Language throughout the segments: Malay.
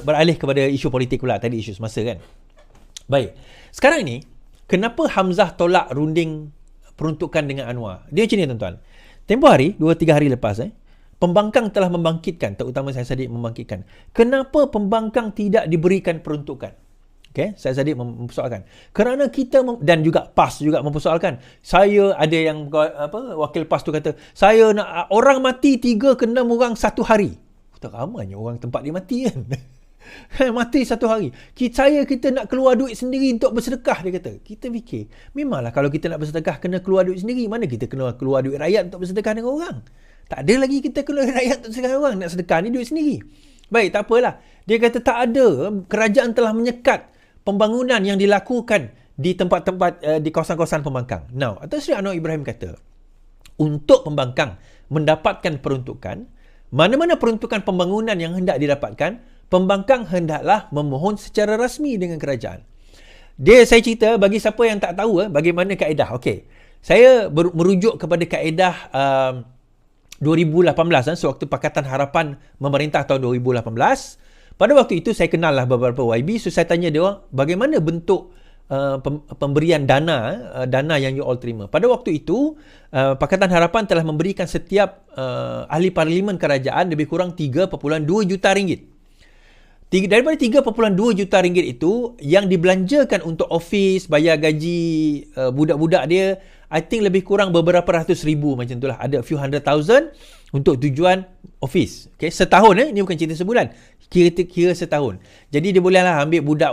beralih kepada isu politik pula. Tadi isu semasa kan. Baik. Sekarang ni, kenapa Hamzah tolak runding peruntukan dengan Anwar? Dia macam ni tuan-tuan. Tempoh hari, 2-3 hari lepas, pembangkang telah membangkitkan, terutama Syed Saddiq membangkitkan. Kenapa pembangkang tidak diberikan peruntukan? Okay, Syed Saddiq mempersoalkan. Kerana kita, dan juga PAS juga mempersoalkan. Saya ada yang, wakil PAS tu kata, saya nak orang mati 3 ke 6 orang satu hari. Tak ramainya orang tempat dia mati kan. Mati satu hari. Kita nak keluar duit sendiri untuk bersedekah, dia kata. Kita fikir, memanglah kalau kita nak bersedekah kena keluar duit sendiri. Mana kita kena keluar duit rakyat untuk bersedekah dengan orang? Tak ada lagi kita keluar duit rakyat untuk bersedekah dengan orang. Nak sedekah ni duit sendiri. Baik, tak apalah. Dia kata tak ada. Kerajaan telah menyekat pembangunan yang dilakukan di tempat-tempat, di kawasan-kawasan pembangkang. Now, Datuk Seri Anwar Ibrahim kata, untuk pembangkang mendapatkan peruntukan, mana-mana peruntukan pembangunan yang hendak didapatkan, pembangkang hendaklah memohon secara rasmi dengan kerajaan. Saya cerita bagi siapa yang tak tahu bagaimana kaedah. Okey. Saya merujuk kepada kaedah 2018 sewaktu Pakatan Harapan memerintah tahun 2018. Pada waktu itu saya kenal lah beberapa YB, so saya tanya dia orang bagaimana bentuk pemberian dana yang you all terima. Pada waktu itu Pakatan Harapan telah memberikan setiap ahli parlimen kerajaan lebih kurang 3.2 juta ringgit. Daripada 3.2 juta ringgit itu yang dibelanjakan untuk office, bayar gaji budak-budak dia, I think lebih kurang beberapa ratus ribu macam itulah. Ada few hundred thousand untuk tujuan office. Okay, setahun ni bukan cerita sebulan. Kira setahun. Jadi dia bolehlah ambil budak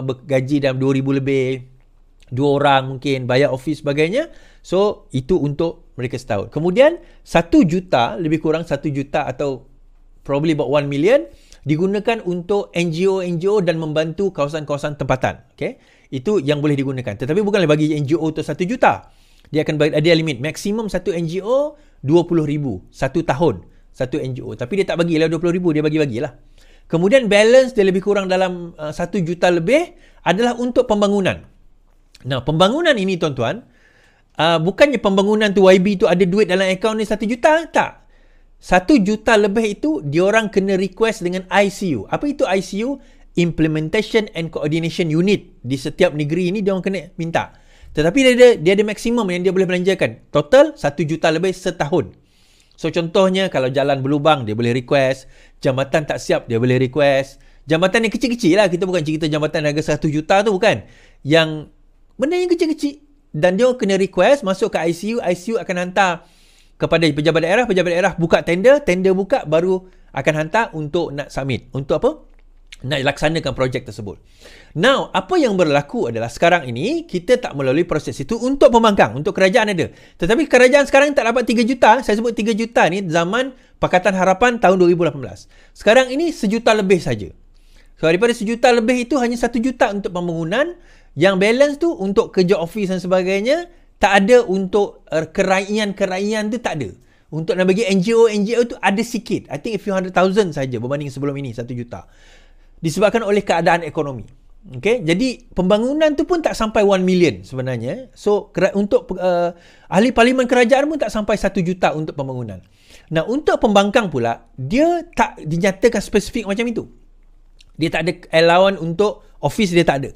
bergaji dalam 2,000 lebih, 2 orang mungkin, bayar office sebagainya. So itu untuk mereka setahun. Kemudian 1 juta, lebih kurang 1 juta atau probably about 1 million digunakan untuk NGO dan membantu kawasan-kawasan tempatan. Okay? Itu yang boleh digunakan. Tetapi bukanlah bagi NGO tu 1 juta. Dia akan bagi, ada limit. Maksimum satu NGO 20,000 satu tahun. Satu NGO. Tapi dia tak bagilah 20,000, dia bagi-bagilah. Kemudian balance dia lebih kurang dalam 1 juta lebih adalah untuk pembangunan. Nah, pembangunan ini tuan-tuan, bukannya pembangunan tu YB tu ada duit dalam akaun ni 1 juta, tak. 1 juta lebih itu diorang kena request dengan ICU. Apa itu ICU? Implementation and Coordination Unit. Di setiap negeri ini diorang kena minta. Tetapi dia ada maksimum yang dia boleh belanjakan. Total 1 juta lebih setahun. So contohnya kalau jalan berlubang dia boleh request. Jambatan tak siap dia boleh request. Jambatan yang kecil-kecil lah. Kita bukan cerita jambatan harga 1 juta tu, bukan. Yang benda yang kecil-kecil. Dan dia kena request masuk ke ICU. ICU akan hantar kepada pejabat daerah buka tender buka, baru akan hantar untuk nak submit. Untuk apa? Nak laksanakan projek tersebut. Now, apa yang berlaku adalah sekarang ini kita tak melalui proses itu untuk pembangkang, untuk kerajaan ada. Tetapi kerajaan sekarang tak dapat 3 juta. Saya sebut 3 juta ni zaman Pakatan Harapan tahun 2018. Sekarang ini 1 juta lebih saja. So daripada 1 juta lebih itu hanya 1 juta untuk pembangunan, yang balance tu untuk kerja office dan sebagainya. Tak ada untuk keraian tu tak ada. Untuk nak bagi NGO tu ada sikit. I think a few hundred thousand saja berbanding sebelum ini 1 juta. Disebabkan oleh keadaan ekonomi. Okay? Jadi pembangunan tu pun tak sampai 1 million sebenarnya. So untuk ahli parlimen kerajaan pun tak sampai 1 juta untuk pembangunan. Nah, untuk pembangkang pula dia tak dinyatakan spesifik macam itu. Dia tak ada allowance untuk office, dia tak ada.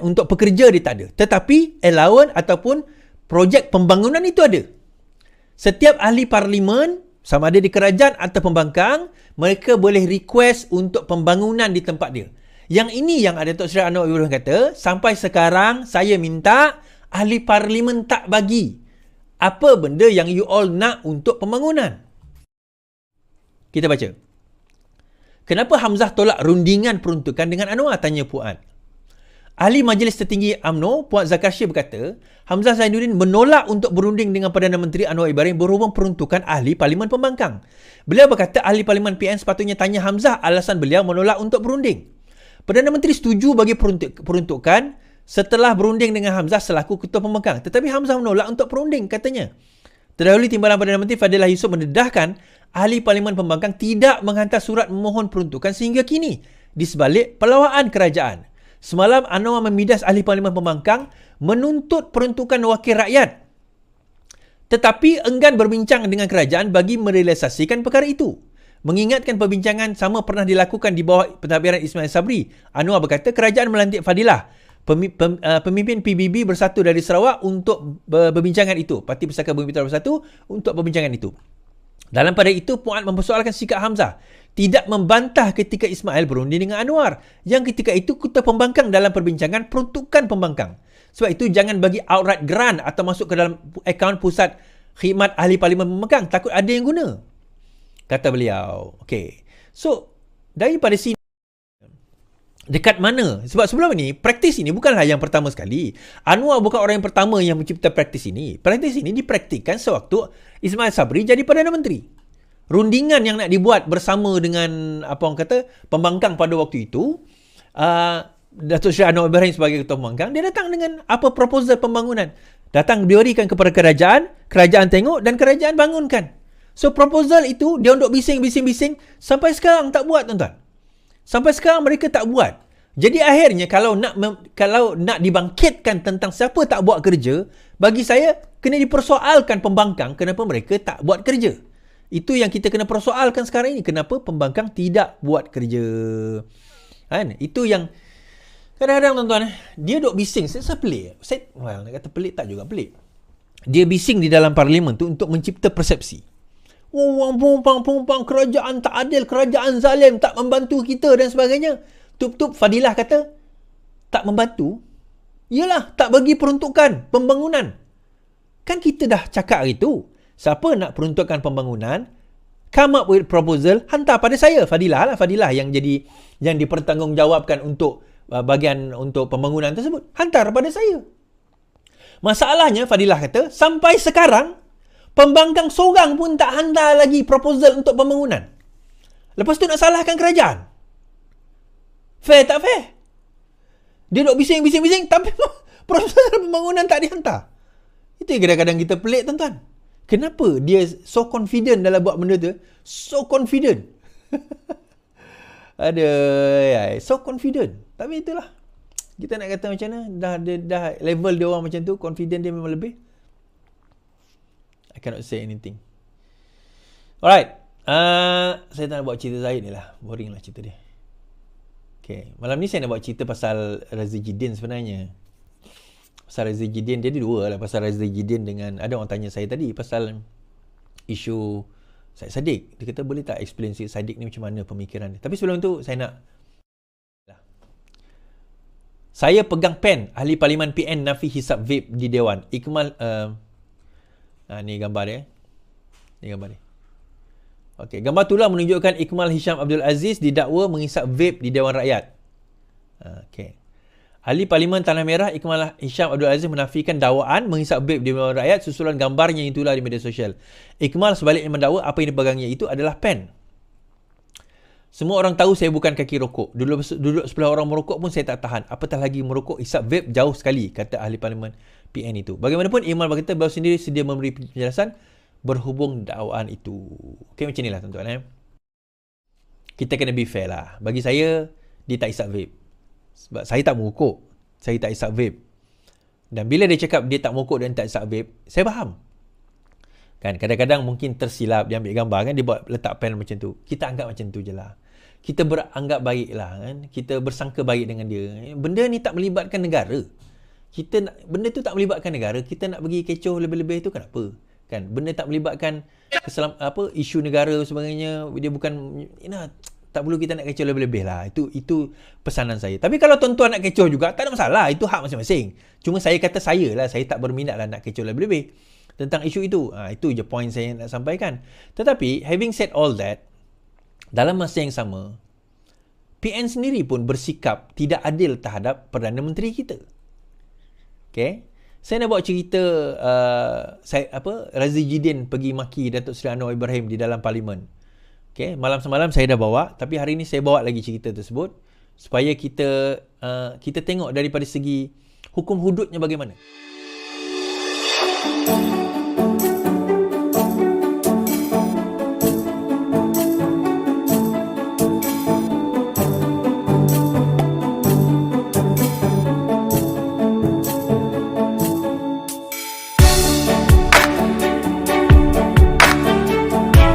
Untuk pekerja dia tak ada. Tetapi allowance ataupun projek pembangunan itu ada. Setiap ahli parlimen, sama ada di kerajaan atau pembangkang, mereka boleh request untuk pembangunan di tempat dia. Yang ini yang ada Datuk Seri Anwar Ibrahim kata, sampai sekarang saya minta ahli parlimen tak bagi apa benda yang you all nak untuk pembangunan. Kita baca. Kenapa Hamzah tolak rundingan peruntukan dengan Anwar? Tanya Puan. Ahli Majlis Tertinggi UMNO, Puan Zakarsya berkata, Hamzah Zainuddin menolak untuk berunding dengan Perdana Menteri Anwar Ibrahim berhubung peruntukan ahli Parlimen Pembangkang. Beliau berkata ahli Parlimen PN sepatutnya tanya Hamzah alasan beliau menolak untuk berunding. Perdana Menteri setuju bagi peruntukan setelah berunding dengan Hamzah selaku Ketua Pembangkang. Tetapi Hamzah menolak untuk berunding, katanya. Terdahulu Timbalan Perdana Menteri Fadilah Yusof mendedahkan ahli Parlimen Pembangkang tidak menghantar surat memohon peruntukan sehingga kini di sebalik pelawaan kerajaan. Semalam Anwar memidas ahli Parlimen Pembangkang menuntut peruntukan wakil rakyat. Tetapi enggan berbincang dengan kerajaan bagi merealisasikan perkara itu. Mengingatkan perbincangan sama pernah dilakukan di bawah pentadbiran Ismail Sabri. Anwar berkata kerajaan melantik Fadilah, pemimpin PBB Bersatu dari Sarawak untuk perbincangan itu. Parti Persatuan Bumi Putra Bersatu untuk perbincangan itu. Dalam pada itu, Puan mempersoalkan sikap Hamzah. Tidak membantah ketika Ismail berunding dengan Anwar. Yang ketika itu Ketua Pembangkang dalam perbincangan peruntukan pembangkang. Sebab itu jangan bagi outright grant atau masuk ke dalam akaun pusat khidmat ahli parlimen pemegang. Takut ada yang guna, kata beliau. Okey. So, daripada sini, dekat mana? Sebab sebelum ini, praktis ini bukanlah yang pertama sekali. Anwar bukan orang yang pertama yang mencipta praktis ini. Praktis ini dipraktikkan sewaktu Ismail Sabri jadi Perdana Menteri. Rundingan yang nak dibuat bersama dengan pembangkang pada waktu itu, Datuk Seri Anwar Ibrahim sebagai Ketua Pembangkang, dia datang dengan apa proposal pembangunan. Datang diberikan kepada kerajaan, kerajaan tengok dan kerajaan bangunkan. So proposal itu dia untuk bising sampai sekarang tak buat, tuan-tuan. Sampai sekarang mereka tak buat. Jadi akhirnya kalau nak dibangkitkan tentang siapa tak buat kerja, bagi saya kena dipersoalkan pembangkang kenapa mereka tak buat kerja. Itu yang kita kena persoalkan sekarang ini. Kenapa pembangkang tidak buat kerja? Kan? Itu yang kadang-kadang, tuan-tuan, dia duk bising. Saya pelik. Nak kata pelik tak juga pelik. Dia bising di dalam parlimen tu untuk mencipta persepsi. Pumpang, kerajaan tak adil, kerajaan zalim, tak membantu kita dan sebagainya. Tup-tup Fadilah kata, tak membantu? Yelah, tak bagi peruntukan pembangunan. Kan kita dah cakap hari tu. Siapa nak peruntukan pembangunan, come up with proposal, hantar pada saya. Fadilah yang dipertanggungjawabkan untuk bahagian untuk pembangunan tersebut. Hantar pada saya. Masalahnya, Fadilah kata, sampai sekarang, pembangkang seorang pun tak hantar lagi proposal untuk pembangunan. Lepas tu nak salahkan kerajaan. Fair tak fair? Dia duk bising, tapi proposal pembangunan tak dihantar. Itu yang kadang-kadang kita pelik, tuan-tuan. Kenapa dia so confident dalam buat benda tu? So confident. So confident. Tapi itulah. Kita nak kata macam mana? Dah level dia orang macam tu, confident dia memang lebih. I cannot say anything. Alright. Saya tak nak buat cerita Zahid ni lah. Boring lah cerita dia. Okay. Malam ni saya nak buat cerita pasal Razzie Jidin sebenarnya. Pasal Razzie Jidin, dia ada dua lah. Pasal Razzie Jidin dengan, ada orang tanya saya tadi pasal isu Syed Saddiq. Dia kata boleh tak explain Syed Saddiq ni macam mana pemikiran dia. Tapi sebelum tu saya pegang pen ahli parlimen PN nafi hisap vape di Dewan. Ikmal ni gambar dia. Okey, gambar itulah menunjukkan Ikmal Hisham Abdul Aziz didakwa menghisap vape di Dewan Rakyat. Okey. Ahli Parlimen Tanah Merah Ikmal Hisham Abdul Aziz menafikan dakwaan menghisap vape di Dewan Rakyat. Susulan gambarnya itulah di media sosial. Ikmal sebaliknya mendakwa apa yang dipegangnya itu adalah pen. Semua orang tahu saya bukan kaki rokok. Duduk sebelah orang merokok pun saya tak tahan. Apatah lagi merokok, hisap vape jauh sekali, kata ahli Parlimen PN itu. Bagaimanapun, Ikmal berkata beliau sendiri sedia memberi penjelasan berhubung dakwaan itu. Okey, macam inilah, tuan-tuan. Kita kena be fair lah. Bagi saya, dia tak hisap vape. Sebab saya tak merokok. Saya tak hisap vape. Dan bila dia cakap dia tak merokok dan tak hisap vape, saya faham. Kan, kadang-kadang mungkin tersilap, dia ambil gambar kan, dia buat letak pen macam tu. Kita anggap macam tu je lah. Kita beranggap baik lah kan. Kita bersangka baik dengan dia. Benda ni tak melibatkan negara. Benda tu tak melibatkan negara. Kita nak pergi kecoh lebih-lebih tu kenapa? Kan, benda tak melibatkan isu negara sebagainya. Dia bukan, tak perlu kita nak kecoh lebih-lebih lah. Itu pesanan saya. Tapi kalau tuan-tuan nak kecoh juga, tak ada masalah. Itu hak masing-masing. Cuma saya kata saya tak berminat lah nak kecoh lebih-lebih tentang isu itu. Itu je point saya nak sampaikan. Tetapi, having said all that, dalam masa yang sama, PN sendiri pun bersikap tidak adil terhadap Perdana Menteri kita. Okay? Saya nak buat cerita Razzie Jidin pergi maki Datuk Seri Anwar Ibrahim di dalam parlimen. Okay? Malam semalam saya dah bawa, tapi hari ni saya bawa lagi cerita tersebut supaya kita tengok daripada segi hukum hududnya bagaimana.